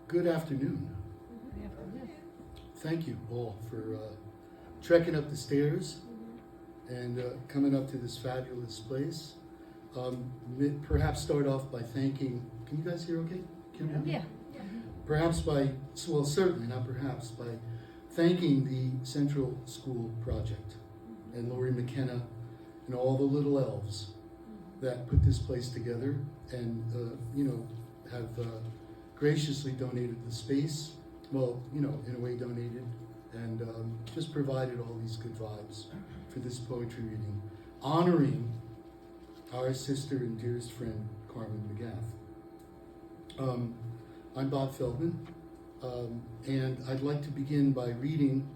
Good afternoon. Thank you all for trekking up the stairs and coming up to this fabulous place. Perhaps start off by thanking, can you guys hear okay? Yeah. Perhaps by, well, certainly not perhaps, by thanking the Central School Project and Lori McKenna and all the little elves that put this place together and, have graciously donated the space. Well, in a way donated, and just provided all these good vibes for this poetry reading, honoring our sister and dearest friend, Carmen Megeath. I'm Bob Feldman, and I'd like to begin by reading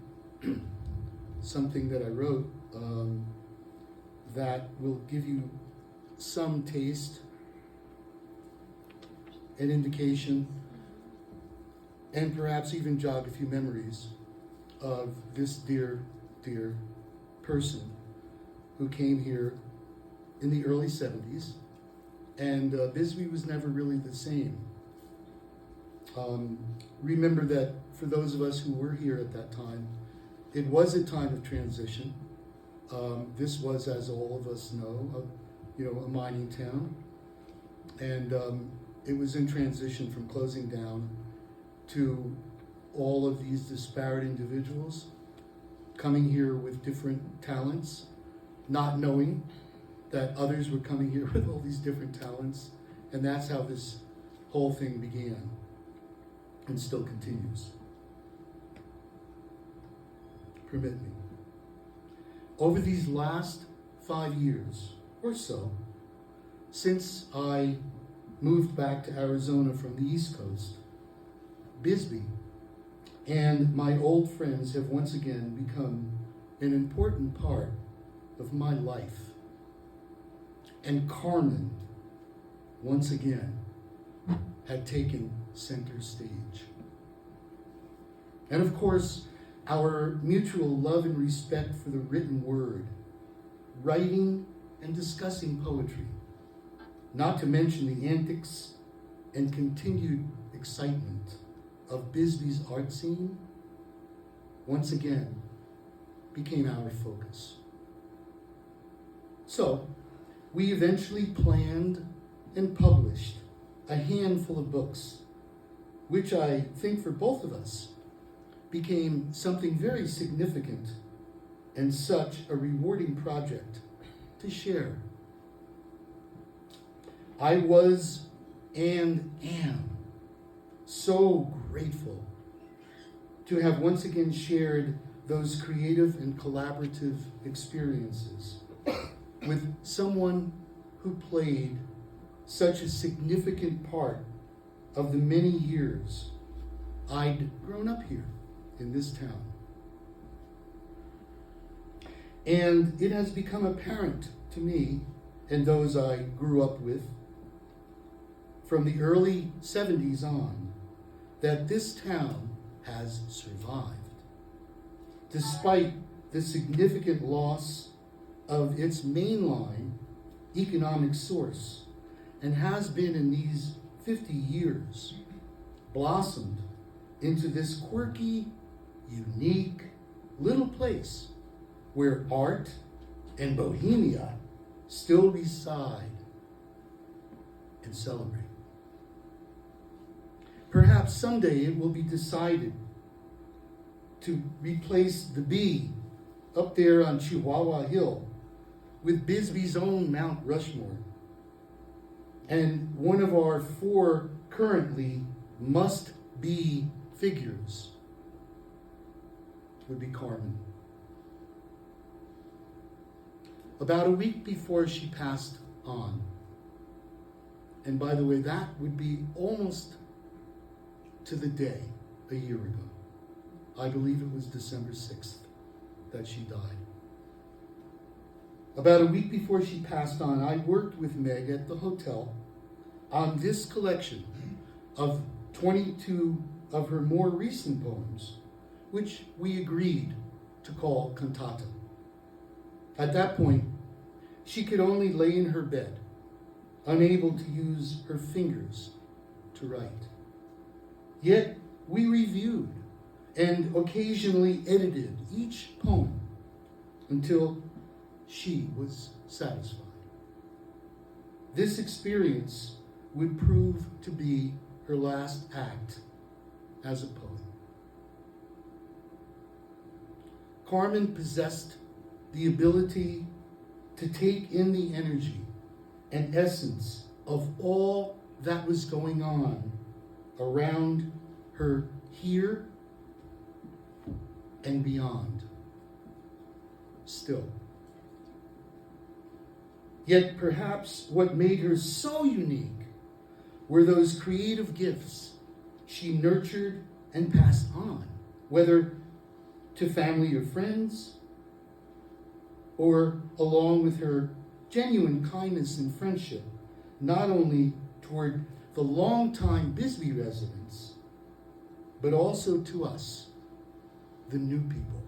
something that I wrote that will give you some taste, an indication, and perhaps even jog a few memories of this dear, dear person who came here in the early 70s, and Bisbee was never really the same. Remember that for those of us who were here at that time, it was a time of transition. This was, as all of us know, a mining town, and it was in transition from closing down to all of these disparate individuals coming here with different talents, not knowing that others were coming here with all these different talents, and that's how this whole thing began and still continues. Permit me. Over these last 5 years or so, since I moved back to Arizona from the East Coast, Bisbee and my old friends have once again become an important part of my life. And Carmen, once again, had taken center stage. And of course, our mutual love and respect for the written word, writing and discussing poetry, not to mention the antics and continued excitement of Bisbee's art scene, once again became our focus. So, we eventually planned and published a handful of books, which I think for both of us became something very significant and such a rewarding project to share. I was and am so grateful to have once again shared those creative and collaborative experiences with someone who played such a significant part of the many years I'd grown up here in this town. And it has become apparent to me and those I grew up with from the early 70s on that this town has survived, despite the significant loss of its mainline economic source, and has been in these 50 years blossomed into this quirky, unique little place where art and bohemia still reside and celebrate. Perhaps someday it will be decided to replace the Bee up there on Chihuahua Hill with Bisbee's own Mount Rushmore. And one of our 4 currently must-be figures would be Carmen. About a week before she passed on, and by the way, that would be almost to the day a year ago. I believe it was December 6th that she died. About a week before she passed on, I worked with Meg at the hotel on this collection of 22 of her more recent poems, which we agreed to call Cantata. At that point, she could only lay in her bed, unable to use her fingers to write. Yet we reviewed and occasionally edited each poem until she was satisfied. This experience would prove to be her last act as a poet. Carmen possessed the ability to take in the energy and essence of all that was going on around her here and beyond. Still. Yet perhaps what made her so unique were those creative gifts she nurtured and passed on, whether to family or friends, or along with her genuine kindness and friendship, not only toward the longtime Bisbee residents, but also to us, the new people,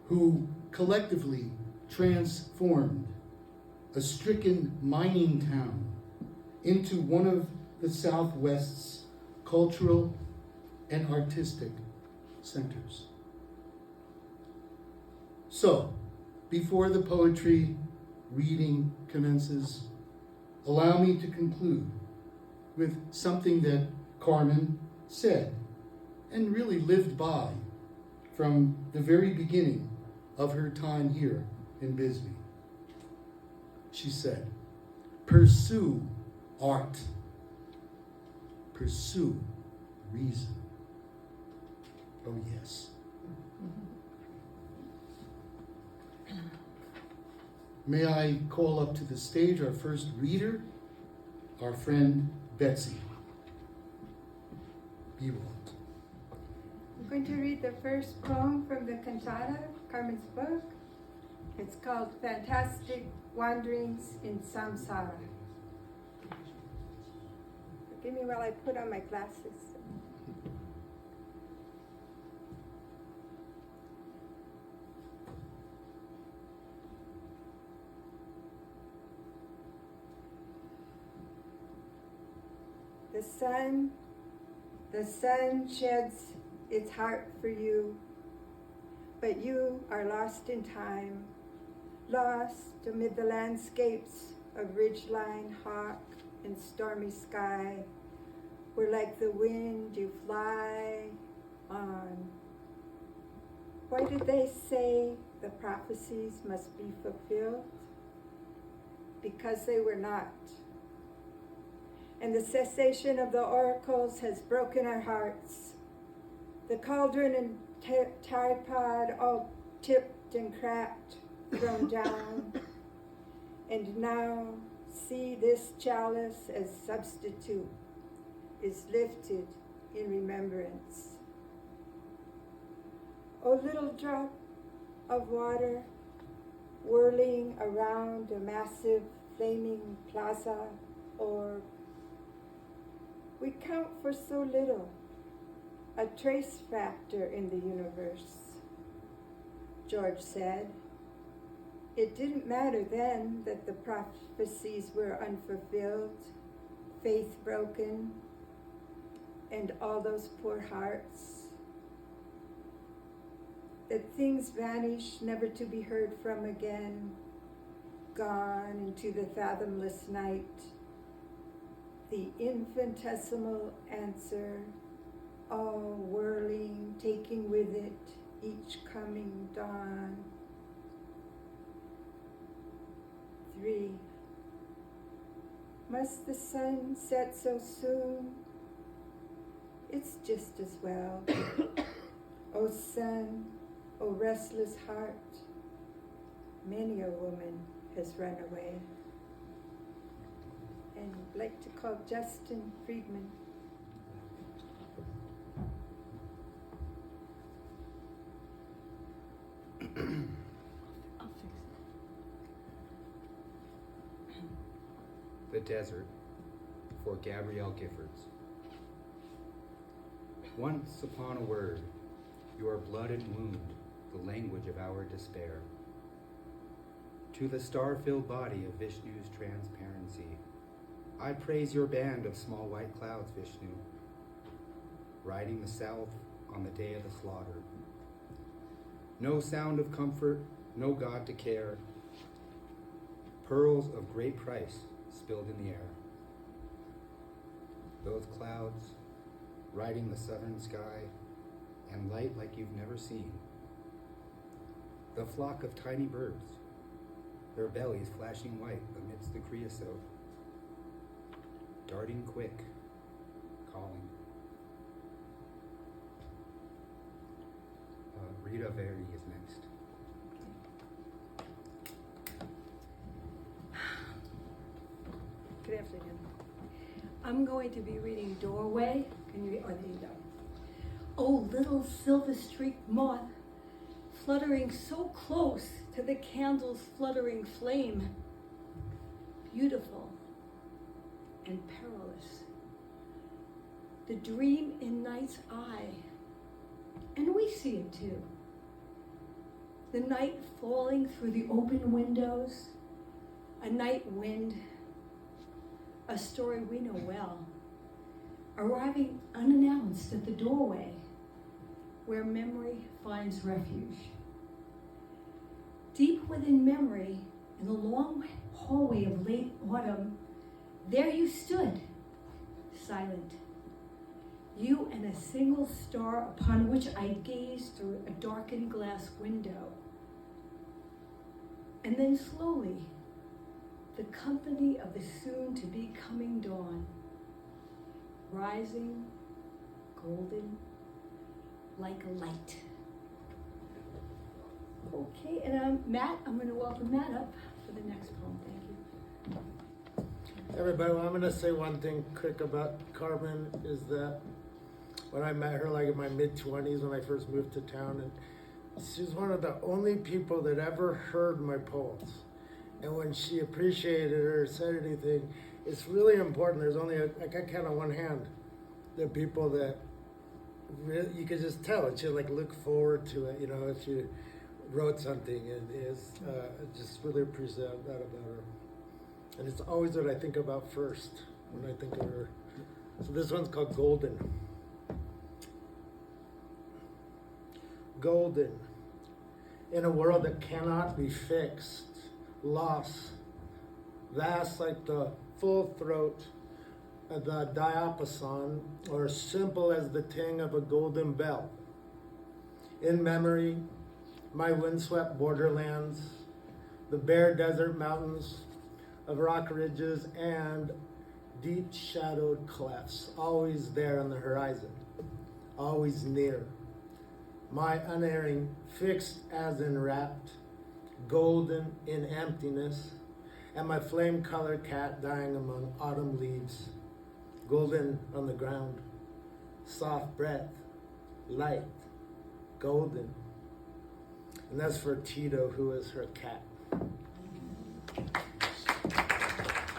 who collectively transformed a stricken mining town into one of the Southwest's cultural and artistic centers. So, before the poetry reading commences, allow me to conclude with something that Carmen said and really lived by from the very beginning of her time here in Bisbee. She said, "Pursue art. Pursue reason." Oh, yes. May I call up to the stage our first reader, our friend Betsy Breault. I'm going to read the first poem from the Cantata, Carmen's book. It's called Fantastic Wanderings in Samsara. Forgive me while I put on my glasses. The sun sheds its heart for you, but you are lost in time, lost amid the landscapes of ridgeline, hawk, and stormy sky, where like the wind you fly on. Why did they say the prophecies must be fulfilled? Because they were not. And the cessation of the oracles has broken our hearts. The cauldron and tripod all tipped and cracked, thrown down. And now see this chalice as substitute is lifted in remembrance. O little drop of water whirling around a massive flaming plaza orb. We count for so little, a trace factor in the universe. George said, it didn't matter then that the prophecies were unfulfilled, faith broken, and all those poor hearts. That things vanish, never to be heard from again, gone into the fathomless night. The infinitesimal answer, all whirling, taking with it each coming dawn. 3. Must the sun set so soon? It's just as well. O sun, O restless heart, many a woman has run away. And I'd like to call Justin Friedman. I'll fix it. The Desert for Gabrielle Giffords. Once upon a word, your blood and wound, the language of our despair. To the star-filled body of Vishnu's transparency, I praise your band of small white clouds, Vishnu. riding the south on the day of the slaughter. No sound of comfort, no God to care. Pearls of great price spilled in the air. Those clouds, riding the southern sky, and light like you've never seen. The flock of tiny birds, their bellies flashing white amidst the creosote, darting quick, calling. Rita Verri is next. Good afternoon. I'm going to be reading Doorway. Can you read? Oh, there you go. Oh, little silver-streaked moth, fluttering so close to the candle's fluttering flame. Beautiful and perilous. The dream in night's eye. And we see it too. The night falling through the open windows, a night wind, a story we know well, arriving unannounced at the doorway where memory finds refuge. Deep within memory, in the long hallway of late autumn, there you stood, silent. You and a single star upon which I gazed through a darkened glass window. And then slowly, the company of the soon-to-be coming dawn, rising, golden, like a light. Okay, and Matt, I'm going to welcome Matt up for the next poem. Thank you. Everybody, well, I'm going to say one thing quick about Carmen is that when I met her, like in my mid-20s when I first moved to town, and she's one of the only people that ever heard my poems. And when she appreciated it or said anything, it's really important. There's only, I count on one hand, the people that really, you could just tell, and she'd like look forward to it, you know, if she wrote something. And is just really appreciate that about her. And it's always what I think about first when I think of her. So this one's called Golden. Golden, in a world that cannot be fixed, lost, vast like the full throat of the diapason, or simple as the ting of a golden bell. In memory, my windswept borderlands, the bare desert mountains of rock ridges and deep shadowed clefts, always there on the horizon, always near. My unerring, fixed as enwrapped, golden in emptiness, and my flame-colored cat dying among autumn leaves, golden on the ground, soft breath, light, golden. And that's for Tito, who is her cat.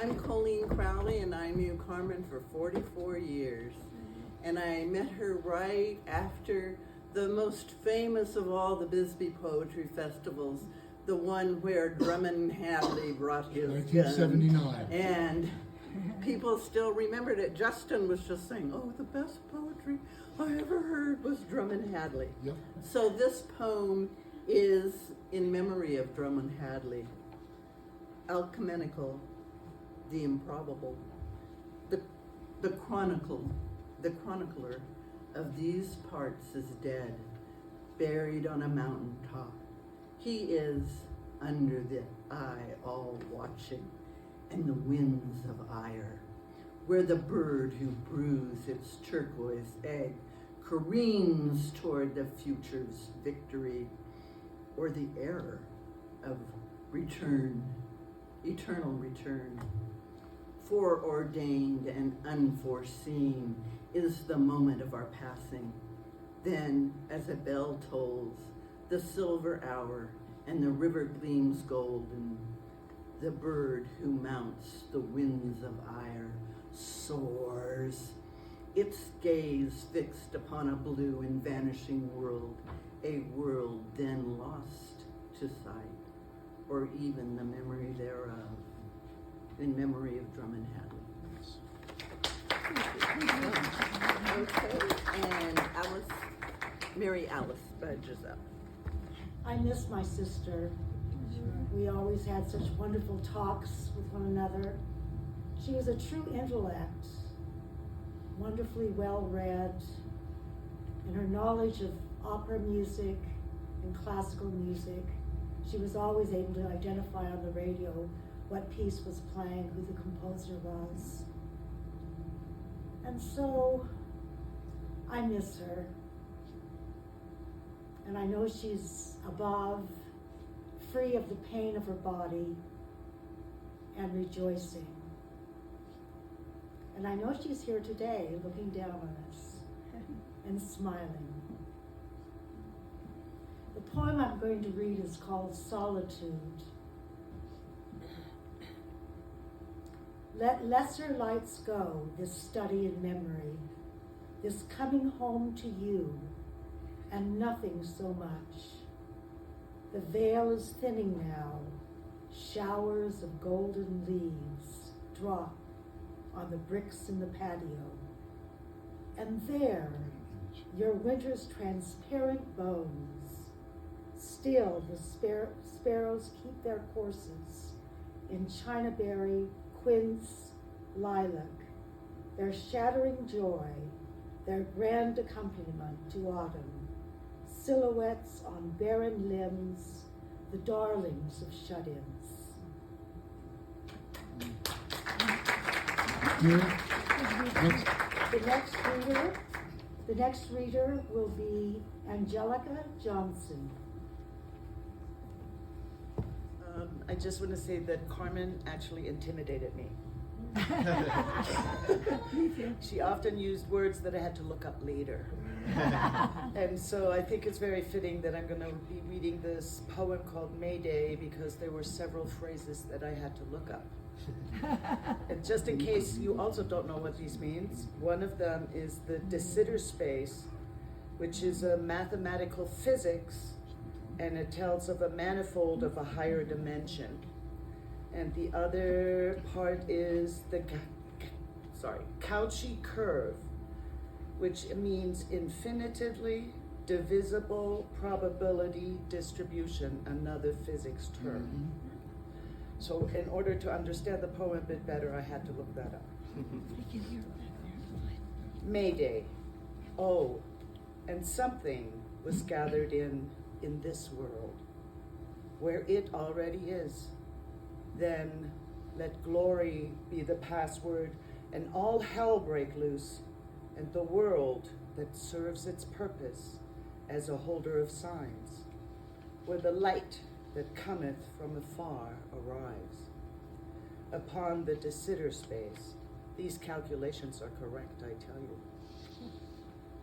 I'm Colleen Crowley, and I knew Carmen for 44 years. And I met her right after the most famous of all the Bisbee Poetry Festivals, the one where Drummond Hadley brought his 1979. gun. And people still remembered it. Justin was just saying, oh, the best poetry I ever heard was Drummond Hadley. Yep. So this poem is in memory of Drummond Hadley. Alchemical, the improbable, the chronicler of these parts is dead, buried on a mountain top. He is under the eye all watching, and the winds of ire, where the bird who brews its turquoise egg careens toward the future's victory, or the error of return, eternal return. Foreordained and unforeseen is the moment of our passing. Then, as a bell tolls, the silver hour and the river gleams golden, the bird who mounts the winds of ire soars, its gaze fixed upon a blue and vanishing world, a world then lost to sight, or even the memory thereof, in memory of Drummond Hadley. Okay, Mary Alice Budge is up. I miss my sister. We always had such wonderful talks with one another. She was a true intellect, wonderfully well-read, and her knowledge of opera music and classical music, she was always able to identify on the radio what piece was playing, who the composer was. And so, I miss her. And I know she's above, free of the pain of her body, and rejoicing. And I know she's here today, looking down on us and smiling. The poem I'm going to read is called Solitude. Let lesser lights go, this study in memory, this coming home to you, and nothing so much. The veil is thinning now, showers of golden leaves drop on the bricks in the patio. And there, your winter's transparent bones. Still, the sparrows keep their courses in chinaberry, quince, lilac, their shattering joy, their grand accompaniment to autumn, silhouettes on barren limbs, the darlings of shut-ins. The next reader will be Angelika Johnson. I just want to say that Carmen actually intimidated me. She often used words that I had to look up later. And so I think it's very fitting that I'm going to be reading this poem called Mayday because there were several phrases that I had to look up. And just in case you also don't know what these means, one of them is the de Sitter space, which is a mathematical physics, and it tells of a manifold of a higher dimension. And the other part is the Cauchy curve, which means infinitively divisible probability distribution, another physics term. Mm-hmm. So in order to understand the poem a bit better, I had to look that up. Mayday. Oh, and something was gathered in this world, where it already is. Then let glory be the password, and all hell break loose, and the world that serves its purpose as a holder of signs, where the light that cometh from afar arrives. Upon the de Sitter space, these calculations are correct, I tell you.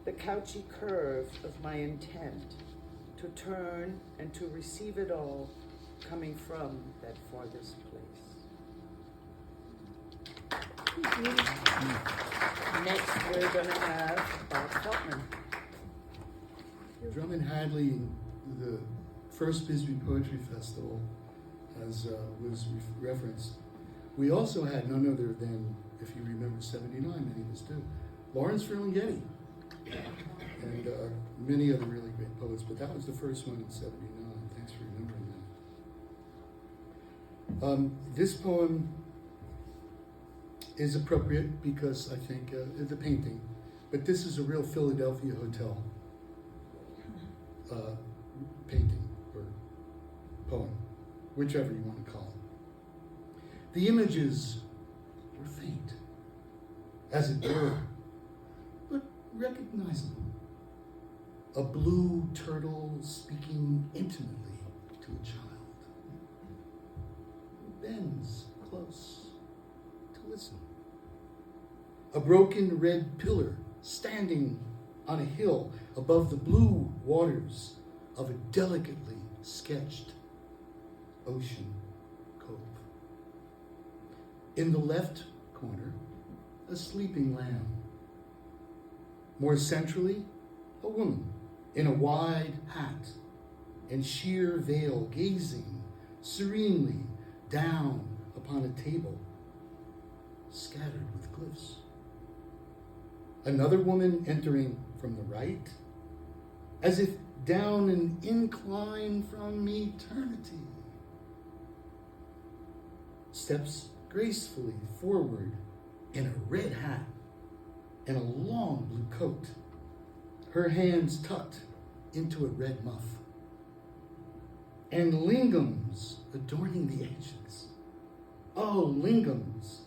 The Cauchy curve of my intent to turn and to receive it all coming from that farthest place. Next, we're going to have Bob Feldman. Drummond Hadley, the first Bisbee Poetry Festival, as was referenced. We also had none other than, if you remember, 79, many of us do, Lawrence Ferlinghetti, and many other really great poets, but that was the first one in 79. Thanks for remembering that. This poem is appropriate because I think the painting, but this is a real Philadelphia hotel painting or poem, whichever you want to call it. The images were faint, as it were, but recognizable. A blue turtle speaking intimately to a child, who bends close to listen. A broken red pillar standing on a hill above the blue waters of a delicately sketched ocean cove. In the left corner, a sleeping lamb. More centrally, a woman in a wide hat and sheer veil, gazing serenely down upon a table scattered with glyphs. Another woman entering from the right, as if down an incline from eternity. Steps gracefully forward in a red hat and a long blue coat, her hands tucked into a red muff, and lingams adorning the edges. Oh, lingams,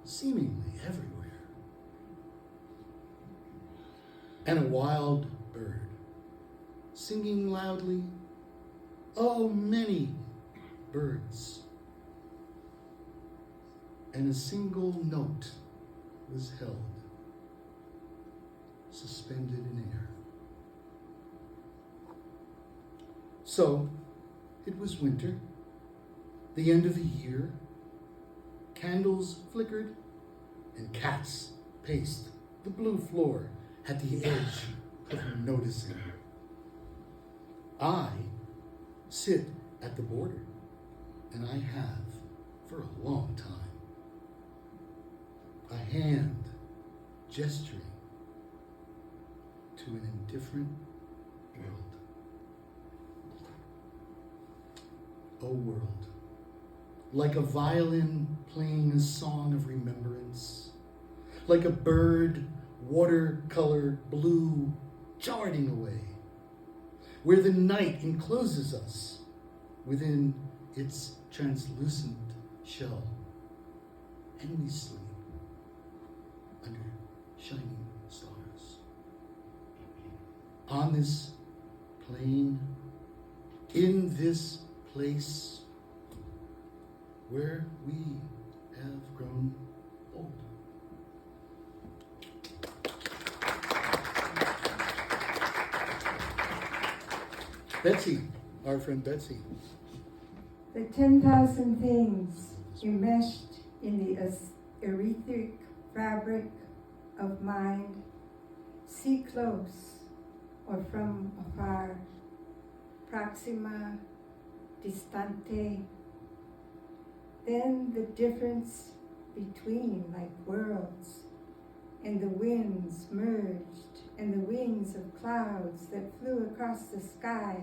seemingly everywhere. And a wild bird, singing loudly. Oh, many birds. And a single note was held, suspended in air. So, it was winter, the end of the year. Candles flickered, and cats paced the blue floor at the edge of noticing. I sit at the border, and I have for a long time. A hand gesturing to an indifferent world. O world, like a violin playing a song of remembrance, like a bird watercolor blue charting away, where the night encloses us within its translucent shell, and we sleep under shining stars. On this plain, in this place where we have grown old. Betsy, our friend Betsy. The 10,000 things enmeshed in the etheric fabric of mind, see close or from afar, proxima, distante. Then the difference between like worlds, and the winds merged, and the wings of clouds that flew across the sky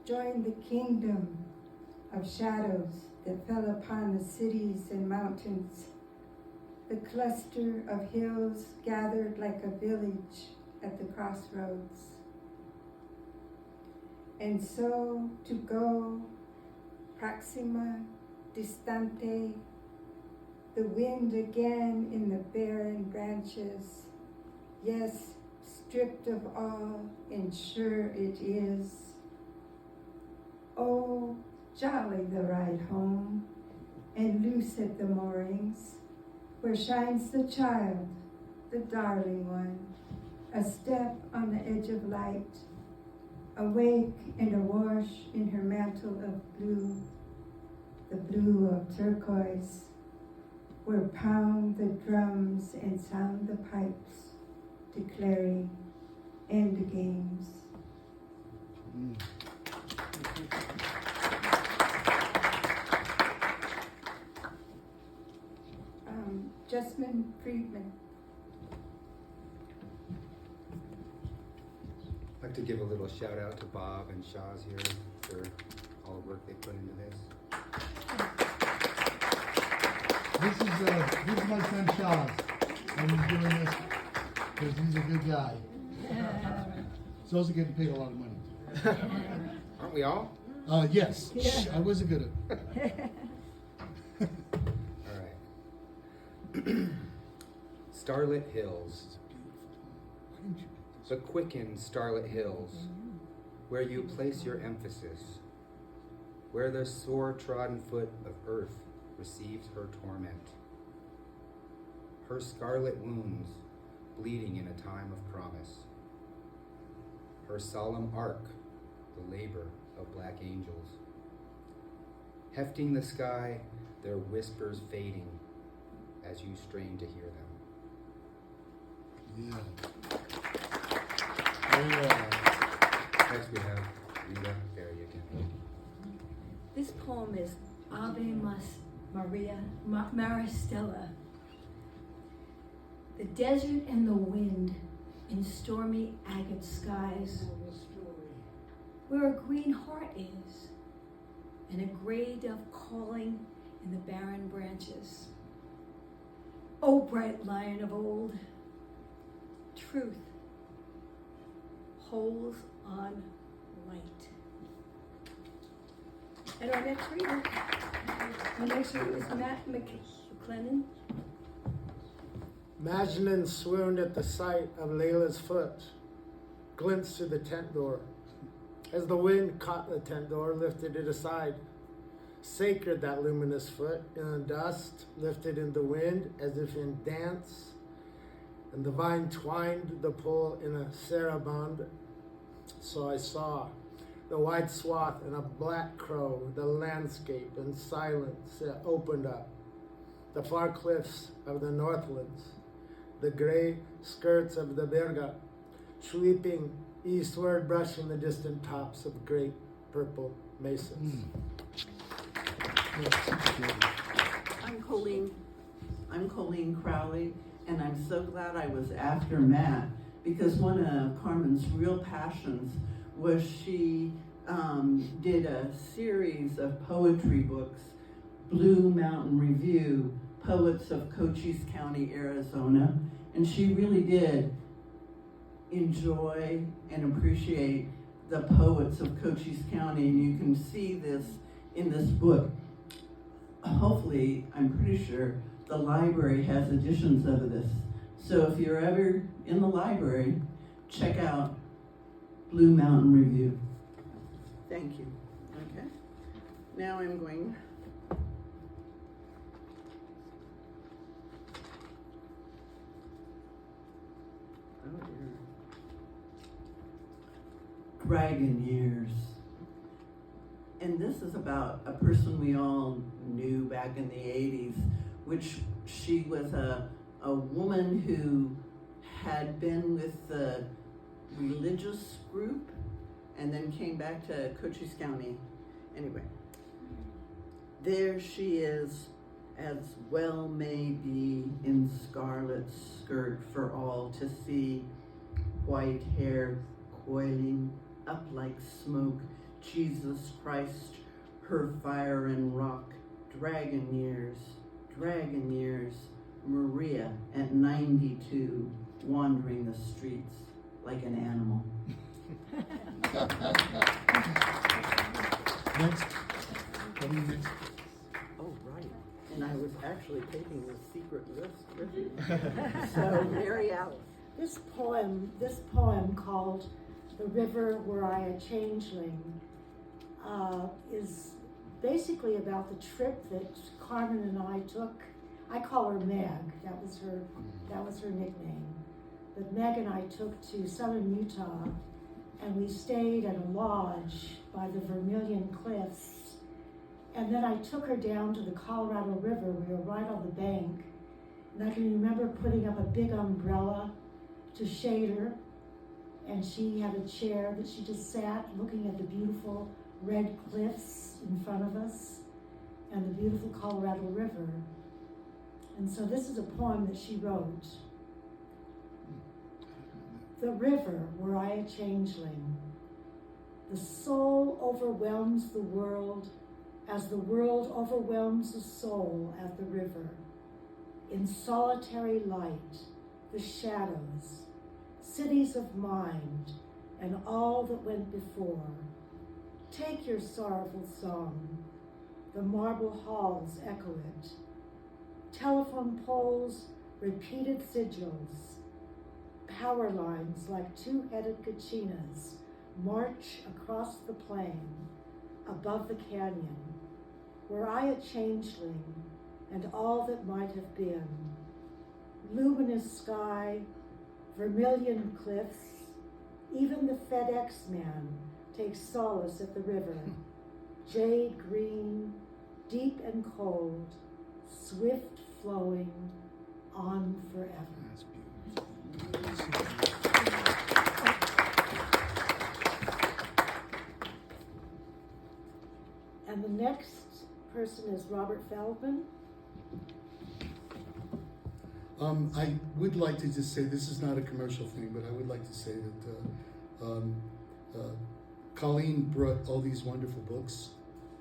joined the kingdom of shadows that fell upon the cities and mountains. The cluster of hills gathered like a village at the crossroads. And so to go, proxima, distante, the wind again in the barren branches, yes, stripped of all, and sure it is. Oh, jolly the ride home, and loose at the moorings, where shines the child, the darling one, a step on the edge of light, awake and awash in her mantle of blue, the blue of turquoise, where pound the drums and sound the pipes, declaring end games. Justman Friedman. I'd like to give a little shout out to Bob and Shaz here for all the work they put into this. This is my son Shaz, and he's doing this because he's a good guy. He's also getting paid a lot of money. Aren't we all? Yes, I wasn't good at All right. Starlit Hills. The quickened starlit hills, where you place your emphasis, where the sore-trodden foot of earth receives her torment, her scarlet wounds bleeding in a time of promise, her solemn arc, the labor of black angels, hefting the sky, their whispers fading as you strain to hear them. Yeah. Next we have Rita Verri again. This poem is Ave Maristella. The desert and the wind in stormy agate skies, where a green heart is, and a gray dove calling in the barren branches. O bright lion of old, truth holds on light. And our next reader is Matt McClennan. Manjun swooned at the sight of Layla's foot, glimpsed through the tent door. As the wind caught the tent door, lifted it aside. Sacred that luminous foot, in the dust, lifted in the wind as if in dance, and the vine twined the pole in a saraband. So I saw the white swath and a black crow, the landscape and silence opened up. The far cliffs of the northlands, the gray skirts of the Berga, sweeping eastward, brushing the distant tops of great purple mesas. I'm Colleen Crowley, and I'm so glad I was after Matt, because one of Carmen's real passions was she did a series of poetry books, Blue Mountain Review, Poets of Cochise County, Arizona, and she really did enjoy and appreciate the poets of Cochise County, and you can see this in this book. Hopefully, I'm pretty sure the library has editions of this. So if you're ever in the library, check out Blue Mountain Review. Thank you. Okay. Now I'm going. Oh dear. Dragon Years. And this is about a person we all knew back in the 80s, which she was a woman who had been with the religious group and then came back to Cochise County. Anyway, there she is, as well may be, in scarlet skirt for all to see, white hair coiling up like smoke, Jesus Christ, her fire and rock, dragon years, Maria at 92, wandering the streets like an animal. Next. Coming next. Oh, right. And I was actually taking the secret list with me. So, Mary Alice. This poem called "The River Were I a Changeling" is basically about the trip that Carmen and I took. I call her Meg. That was her nickname. But Meg and I took to southern Utah, and we stayed at a lodge by the Vermilion Cliffs. And then I took her down to the Colorado River. We were right on the bank. And I can remember putting up a big umbrella to shade her. And she had a chair that she just sat looking at the beautiful red cliffs in front of us and the beautiful Colorado River. And so this is a poem that she wrote. The river, were I a changeling. The soul overwhelms the world as the world overwhelms the soul at the river. In solitary light, the shadows, cities of mind, and all that went before. Take your sorrowful song, the marble halls echo it. Telephone poles, repeated sigils, power lines like two-headed kachinas march across the plain, above the canyon. Were I a changeling, and all that might have been. Luminous sky, vermilion cliffs, even the FedEx man takes solace at the river. Jade green, deep and cold, swift flowing, on forever. That's beautiful. And the next person is Robert Feldman. I would like to just say, this is not a commercial thing, but I would like to say that Colleen brought all these wonderful books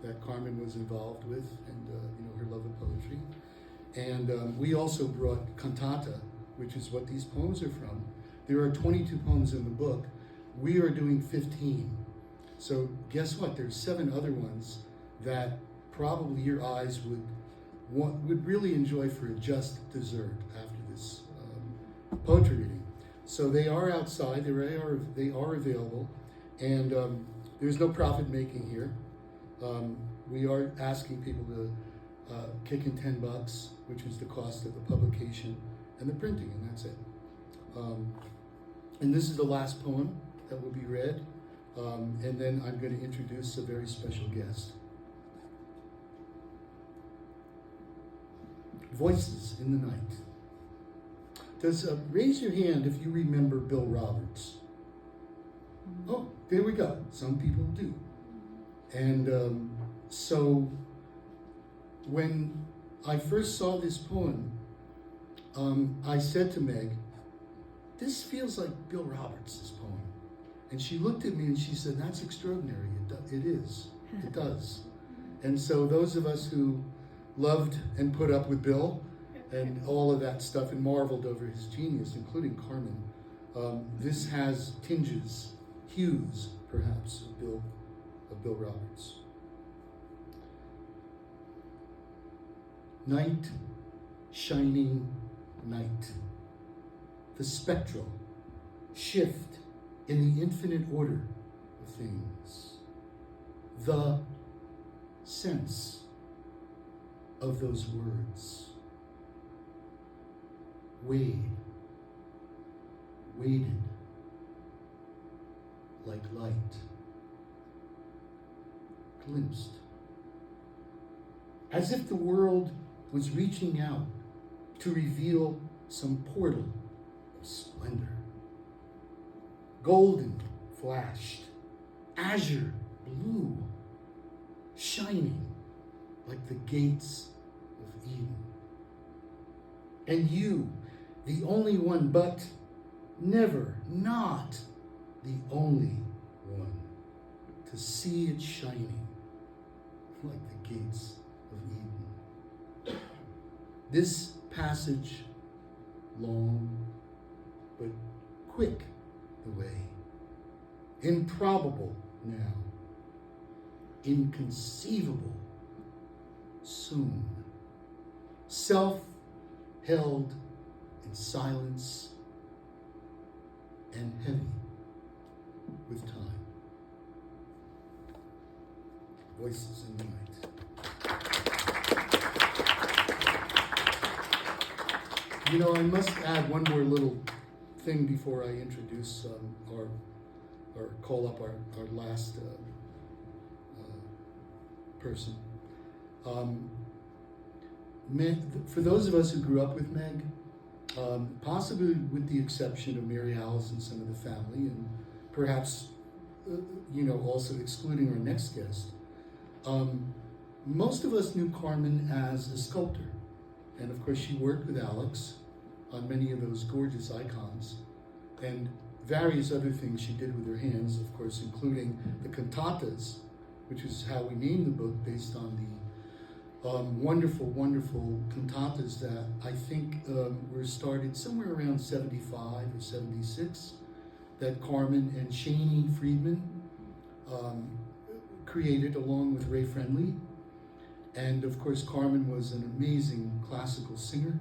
that Carmen was involved with, and her love of poetry. And we also brought Cantata, which is what these poems are from. There are 22 poems in the book. We are doing 15. So guess what? There's 7 other ones that probably your eyes would really enjoy for a just dessert after this poetry reading. So they are outside. They are available, and there's no profit making here. We are asking people to kick in $10, which is the cost of the publication and the printing, and that's it. And this is the last poem that will be read, and then I'm going to introduce a very special guest. Voices in the Night. Raise your hand if you remember Bill Roberts. Oh, there we go. Some people do. And so when I first saw this poem, I said to Meg, this feels like Bill Roberts' poem. And she looked at me and she said, that's extraordinary. It is. It does. And so those of us who loved and put up with Bill and all of that stuff and marveled over his genius, including Carmen, this has tinges, hues, perhaps, of Bill Roberts. Night, shining night. The spectral shift in the infinite order of things. The sense of those words. Wade, waded, like light. Glimpsed. As if the world was reaching out to reveal some portal of splendor. Golden flashed, azure blue, shining like the gates of Eden. And you, the only one, but never not the only one, to see it shining like the gates of Eden. This passage, long but quick the way, improbable now, inconceivable soon, self-held in silence and heavy with time. Voices in the Night. I must add one more little thing before I introduce or call up our last person. For those of us who grew up with Meg, possibly with the exception of Mary Alice and some of the family, and perhaps, also excluding our next guest, most of us knew Carmen as a sculptor. And of course, she worked with Alex on many of those gorgeous icons and various other things she did with her hands, of course, including the cantatas, which is how we named the book, based on the wonderful, wonderful cantatas that I think were started somewhere around 75 or 76, that Carmen and Friedman created along with Ray Friendly. And of course, Carmen was an amazing classical singer,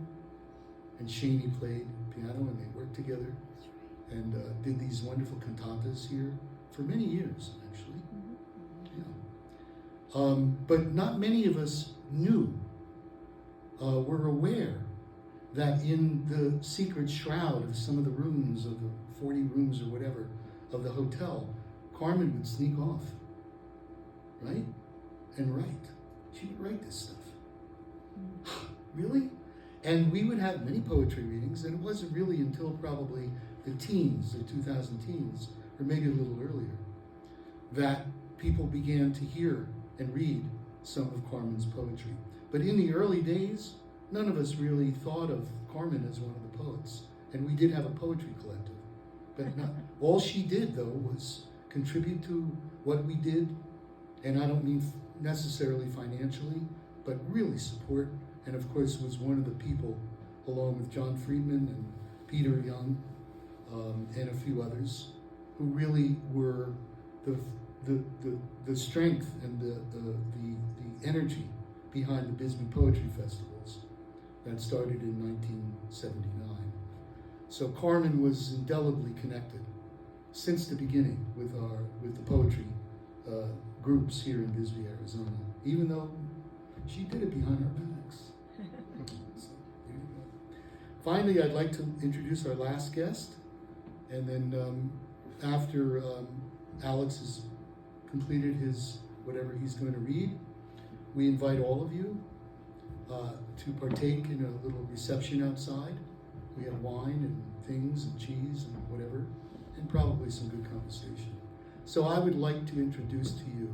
and Shaney played piano, and they worked together and did these wonderful cantatas here for many years, actually. Yeah. But not many of us knew, were aware that in the secret shroud of some of the rooms, of the 40 rooms or whatever, of the hotel, Carmen would sneak off, right? And write. She would write this stuff. Really? And we would have many poetry readings, and it wasn't really until probably the teens, the 2000 teens, or maybe a little earlier, that people began to hear and read some of Carmen's poetry. But in the early days, none of us really thought of Carmen as one of the poets. And we did have a poetry collective. But not, all she did, though, was contribute to what we did, and I don't mean necessarily financially, but really support, and of course was one of the people, along with John Friedman and Peter Young, and a few others, who really were the strength and the energy behind the Bisbee Poetry Festivals that started in 1979. So Carmen was indelibly connected since the beginning with the poetry groups here in Bisbee, Arizona, even though she did it behind our backs. So, there you go. Finally, I'd like to introduce our last guest, and then after Alex has completed his whatever he's going to read, we invite all of you to partake in a little reception outside. We have wine and things and cheese and whatever, and probably some good conversation. So I would like to introduce to you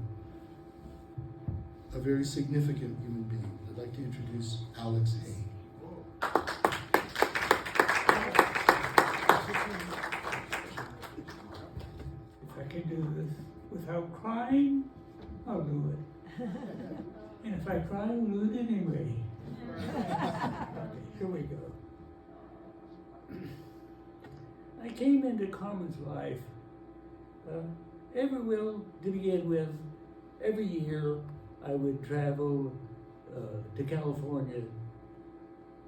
a very significant human being. I'd like to introduce Alex Hay. If I can do this without crying, I'll do it. And if I cry, I'll do it anyway. Okay, here we go. I came into Carmen's life to begin with. Every year I would travel to California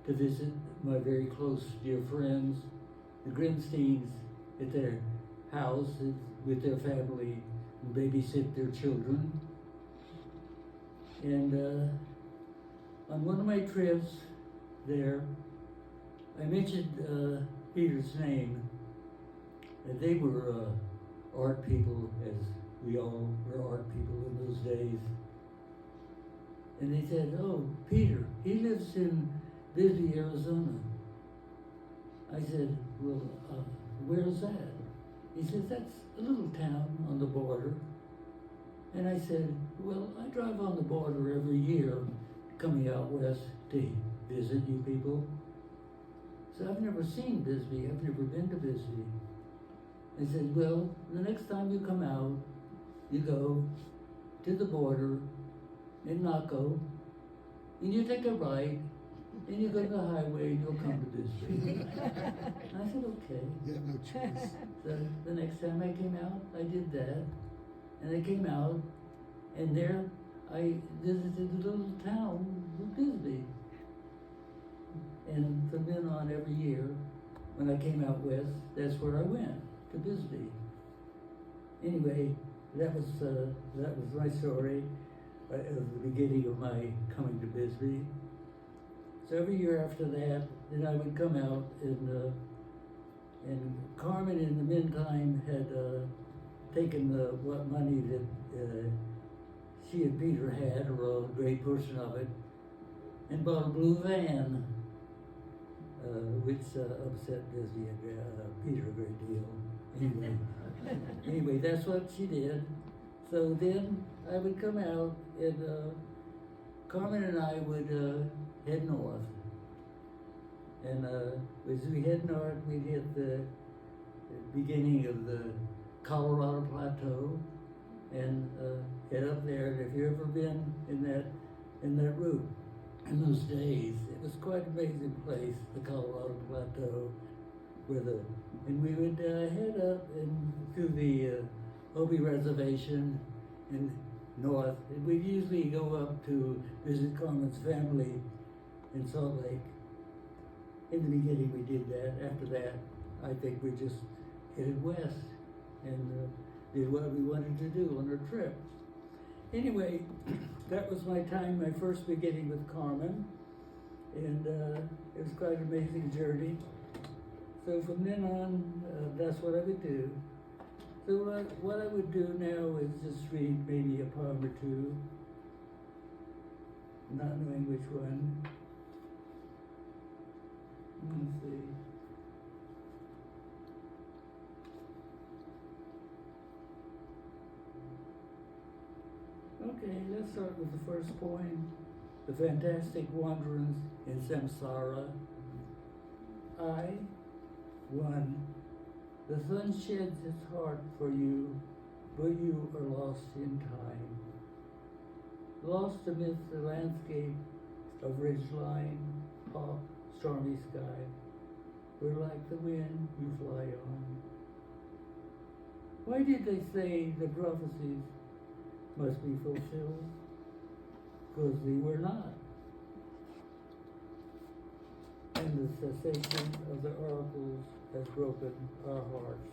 to visit my very close dear friends, the Grimsteins, at their house with their family and babysit their children. And on one of my trips there, I mentioned Peter's name, and they were art people, as we all were art people in those days. And they said, "Oh, Peter, he lives in Bisbee, Arizona." I said, "Well, where's that?" He says, "That's a little town on the border." And I said, "Well, I drive on the border every year, coming out west to visit you people. So I've never seen Bisbee, I've never been to Bisbee." I said, "Well, the next time you come out, you go to the border in Naco, and you take a right, and you go to the highway, and you'll come to Bisbee." I said, "Okay." You have no choice. So the next time I came out, I did that, and I came out, and there I visited the little town of Bisbee. And from then on, every year, when I came out west, that's where I went, to Bisbee. Anyway, that was my story of the beginning of my coming to Bisbee. So every year after that, then I would come out, and Carmen in the meantime had taken what money that she and Peter had, or a great portion of it, and bought a blue van, which upset Bisbee and Peter a great deal. Anyway, that's what she did. So then I would come out, and Carmen and I would head north. And as we head north, we'd hit the beginning of the Colorado Plateau, and head up there. And if you've ever been in that route in those days, it was quite an amazing place, the Colorado Plateau, and we would head up and through the Hopi Reservation and north. And we'd usually go up to visit Carmen's family in Salt Lake. In the beginning, we did that. After that, I think we just headed west and did what we wanted to do on our trip. Anyway, that was my time, my first beginning with Carmen, and it was quite an amazing journey. So from then on, that's what I would do. So what I would do now is just read maybe a poem or two, not knowing which one. Let's see. Okay, let's start with the first poem. the fantastic wanderings in Samsara. I, one, the sun sheds its heart for you, but you are lost in time. Lost amidst the landscape of ridgeline, hawk, stormy sky, where like the wind you fly on. Why did they say the prophecies must be fulfilled? Because they were not. And the cessation of the oracles has broken our hearts.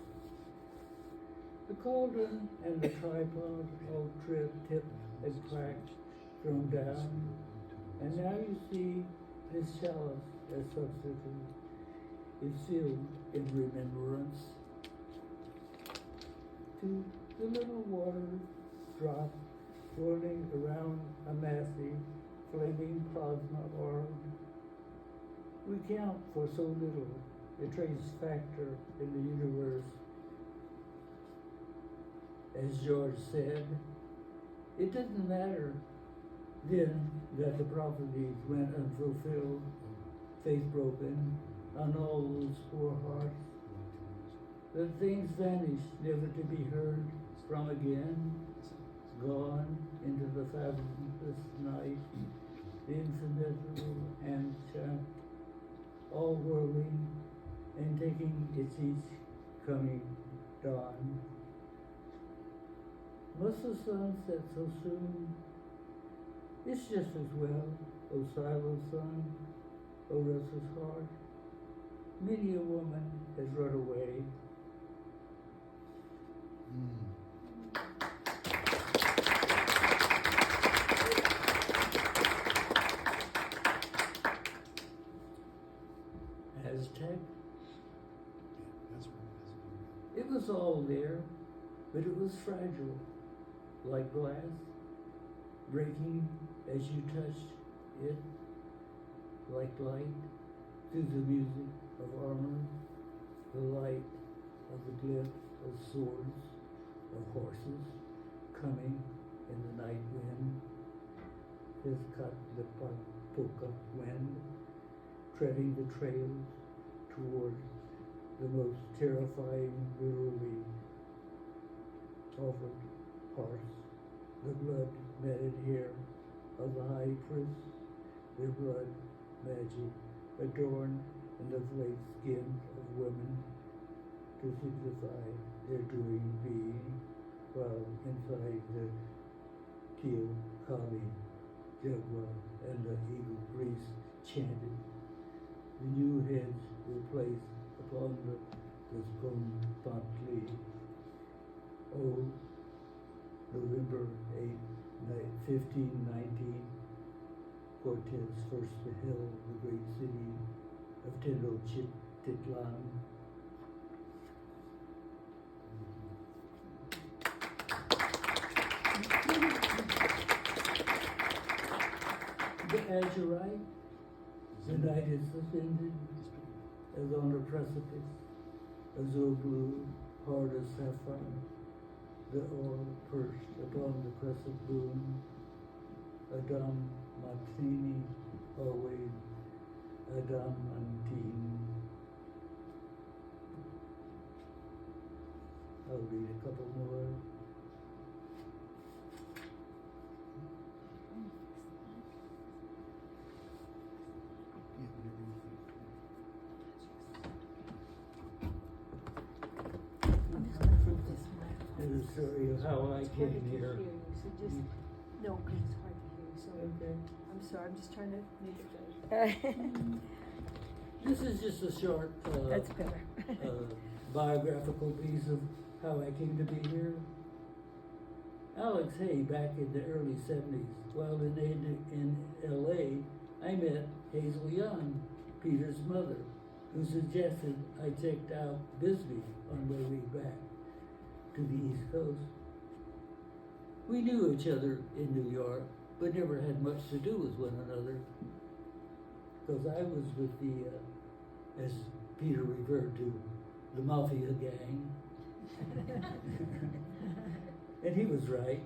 The cauldron and the tripod all tipped and cracked, thrown down, and now you see this chalice as substitute is filled in remembrance. To the little water drop swirling around a massive flaming plasma orb, we count for so little, a trace factor in the universe. As George said, it doesn't matter then that the prophecies went unfulfilled, faith broken on all those poor hearts, that things vanished never to be heard from again, gone into the fathomless night, the infinitesimal and chant, all whirling and taking its each coming dawn. Must the sun set so soon? It's just as well, O silent sun, O restless heart. Many a woman has run away. Aztec? That's right. It was all there, but it was fragile, like glass, breaking as you touched it, like light through the music of armor, the light of the glint of swords, of horses coming in the night wind, his cut the polka wind, treading the trails toward the most terrifying, literally offered parts, the blood matted hair of the high priest, their blood magic adorned in the flayed skin of women to signify their doing being, while inside the teal Kali, Jaguar, and the eagle priest chanted. The new heads were placed upon the Spontly. Oh, November 8, 1519, Cortez first beheld the great city of Tenochtitlan. The Azurite, the night is suspended as on a precipice, azure blue, hard as sapphire, the oil perched upon the crescent moon, Adam Martini, always Adam Mantine. I'll read a couple more. The story of how I came here. So just, no, because it's hard to hear you, so Okay. I'm sorry, I'm just trying to make it better. This is just a short That's better. biographical piece of how I came to be here. Alex Hay, back in the early 70s, while in LA, I met Hazel Young, Peter's mother, who suggested I checked out Bisbee on my way back to the East Coast. We knew each other in New York, but never had much to do with one another, because I was with the, as Peter referred to, the Mafia gang. And he was right.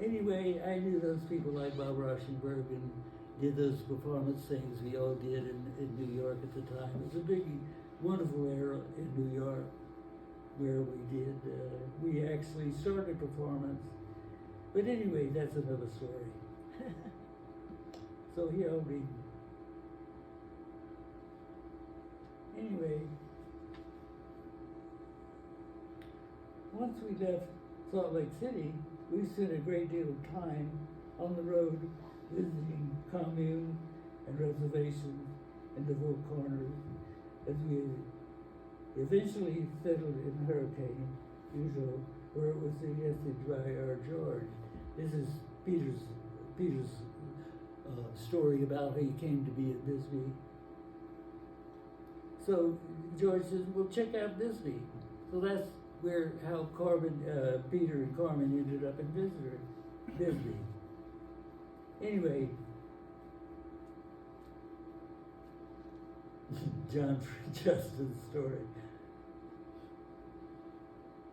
Anyway, I knew those people like Bob Rauschenberg and did those performance things we all did in New York at the time. It was a big, wonderful era in New York where we actually started performance. But anyway, that's another story. So here I'll read. Anyway, once we left Salt Lake City, we spent a great deal of time on the road visiting commune and reservations and the Four Corners as we eventually settled in Hurricane, usual, where it was suggested by our George. This is Peter's story about how he came to be at Bisbee. So George says, well, check out Bisbee. So that's how Peter and Carmen ended up in Bisbee. Anyway, John Justin's story.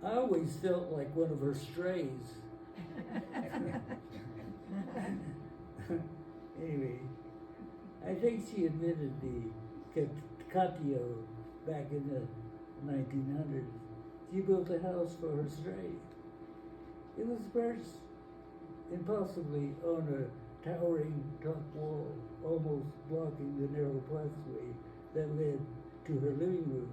I always felt like one of her strays. Anyway, I think she invented the Catio back in the 1900s. She built a house for her stray. It was perched impossibly on a towering top wall, almost blocking the narrow pathway that led to her living room.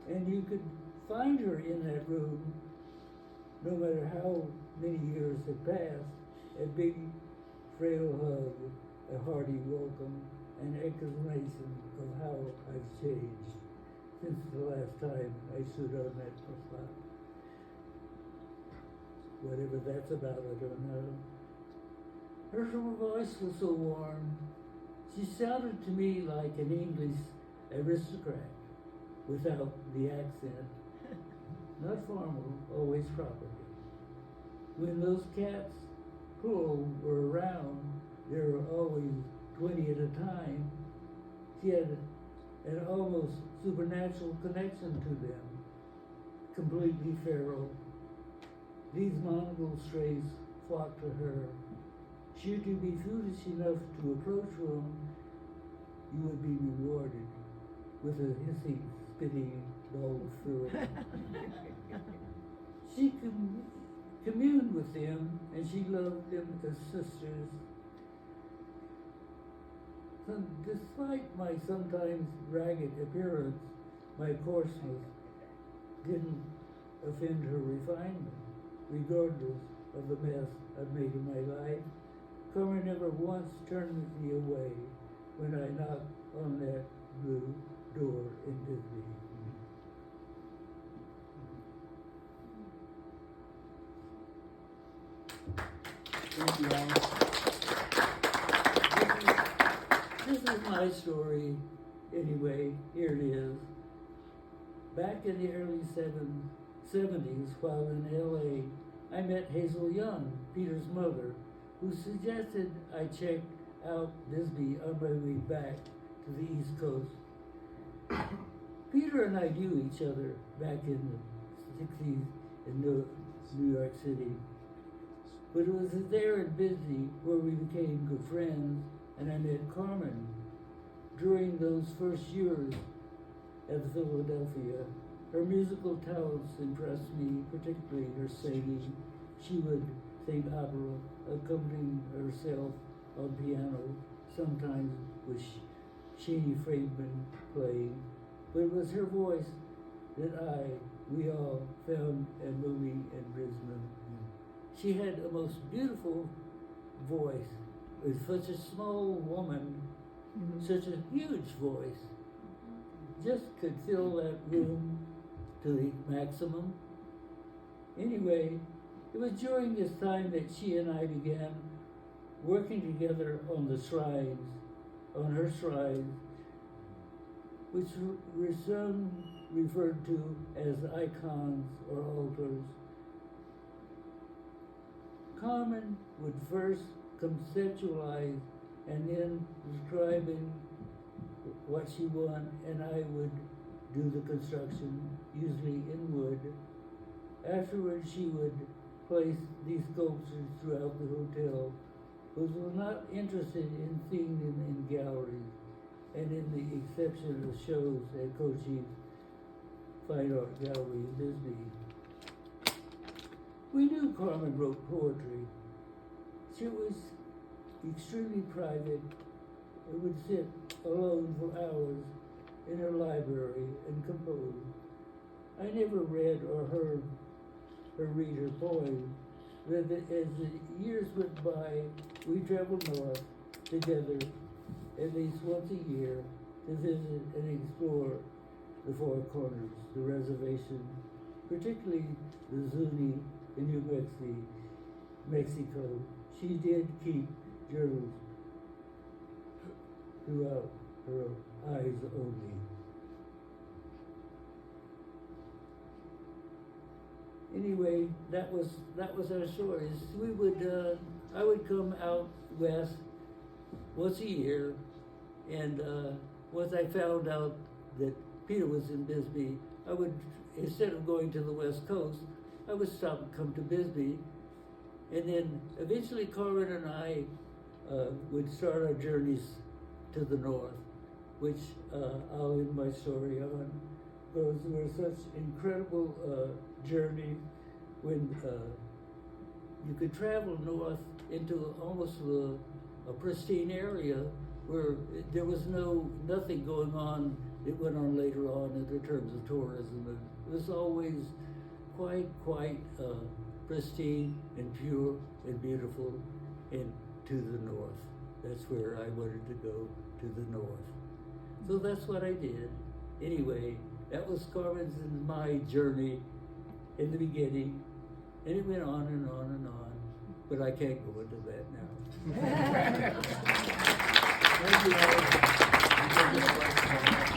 And you could find her in that room, no matter how many years had passed, a big, frail hug, a hearty welcome, an exclamation of how I've changed since the last time I stood on that spot. Whatever that's about, I don't know. Her voice was so warm. She sounded to me like an English aristocrat without the accent. Not formal, always proper. When those cats, plural, were around, there were always 20 at a time. She had an almost supernatural connection to them, completely feral. These mongrel strays flocked to her. Should you be foolish enough to approach them, you would be rewarded with a hissing, spitting bowl of fluid. She communed with them, and she loved them as sisters. Despite my sometimes ragged appearance, my coarseness didn't offend her refinement, regardless of the mess I've made of my life. Carmen never once turned me away when I knocked on that blue door in Bisbee. Thank you, Alice. This is my story. Anyway, here it is. Back in the early 70s, while in LA, I met Hazel Young, Peter's mother, who suggested I check out Bisbee on my way back to the East Coast. Peter and I knew each other back in the 60s in New York City. But it was there in Bisbee where we became good friends, and I met Carmen. During those first years at Philadelphia, her musical talents impressed me, particularly her singing. She would sing opera, accompanying herself on piano, sometimes with Friedman playing. But it was her voice that we all found moving in Brisbane. She had a most beautiful voice. With such a small woman, such a huge voice. Just could fill that room to the maximum. Anyway, it was during this time that she and I began working together on the shrines, on her shrines, which were soon referred to as icons or altars. Carmen would first conceptualize and then describing what she wanted, and I would do the construction, usually in wood. Afterwards, she would placed these sculptures throughout the hotel, but was not interested in seeing them in galleries, and in the exception of shows at Kochi's Fine Art Gallery in Bisbee. We knew Carmen wrote poetry. She was extremely private and would sit alone for hours in her library and compose. I never read or heard her read her poems, but as the years went by, we traveled north together at least once a year to visit and explore the Four Corners, the reservation, particularly the Zuni in New Mexico. She did keep journals throughout her eyes only. Anyway, that was our stories. I would come out west once a year, and once I found out that Peter was in Bisbee, I would, instead of going to the West Coast, I would stop and come to Bisbee, and then eventually Carmen and I would start our journeys to the north, which I'll end my story on. Those were such incredible journeys when you could travel north into almost a pristine area where there was nothing going on that went on later on in terms of tourism. It was always quite pristine and pure and beautiful, and to the north. That's where I wanted to go, to the north. So that's what I did. Anyway, that was Carmen's and my journey in the beginning, and it went on and on and on, but I can't go into that now. Thank you all.